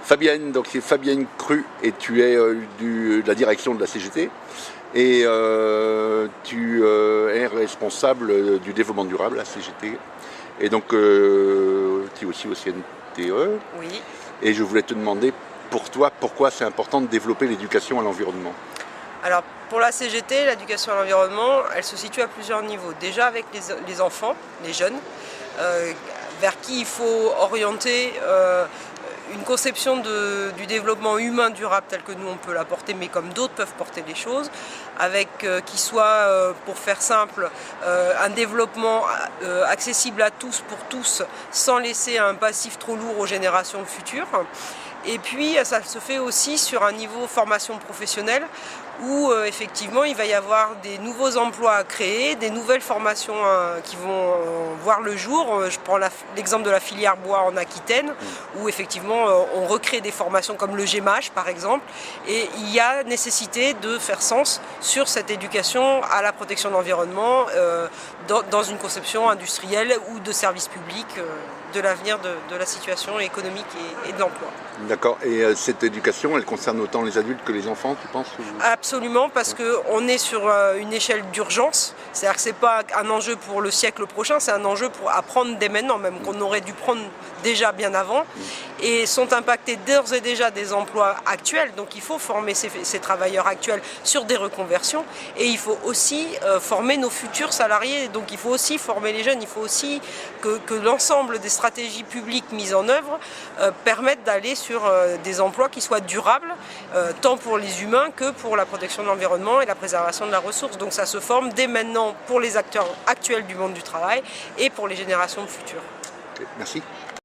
Fabienne, donc c'est Fabienne Cru et tu es de la direction de la CGT et tu es responsable du développement durable à la CGT et donc tu es aussi au CNTE. Oui. Et je voulais te demander pour toi pourquoi c'est important de développer l'éducation à l'environnement. Alors pour la CGT, l'éducation à l'environnement, elle se situe à plusieurs niveaux. Déjà avec les enfants, les jeunes, vers qui il faut orienter une conception du développement humain durable tel que nous on peut la porter, mais comme d'autres peuvent porter les choses, avec qui soit, pour faire simple, un développement accessible à tous pour tous, sans laisser un passif trop lourd aux générations futures. Et puis ça se fait aussi sur un niveau formation professionnelle où effectivement il va y avoir des nouveaux emplois à créer, des nouvelles formations qui vont voir le jour. Je prends l'exemple de la filière bois en Aquitaine où effectivement on recrée des formations comme le GEMAGE par exemple, et il y a nécessité de faire sens sur cette éducation à la protection de l'environnement dans une conception industrielle ou de services publics de l'avenir de la situation économique et de l'emploi. D'accord, et cette éducation, elle concerne autant les adultes que les enfants, tu penses? Absolument, parce qu'on est sur une échelle d'urgence, c'est-à-dire que ce n'est pas un enjeu pour le siècle prochain, c'est un enjeu pour apprendre dès maintenant, même qu'on aurait dû prendre déjà bien avant, et sont impactés d'ores et déjà des emplois actuels, donc il faut former ces travailleurs actuels sur des reconversions, et il faut aussi former nos futurs salariés, donc il faut aussi former les jeunes, il faut aussi que l'ensemble des stratégies publiques mises en œuvre permettent d'aller sur des emplois qui soient durables, tant pour les humains que pour la protection de l'environnement et la préservation de la ressource. Donc ça se forme dès maintenant pour les acteurs actuels du monde du travail et pour les générations futures. Okay, merci.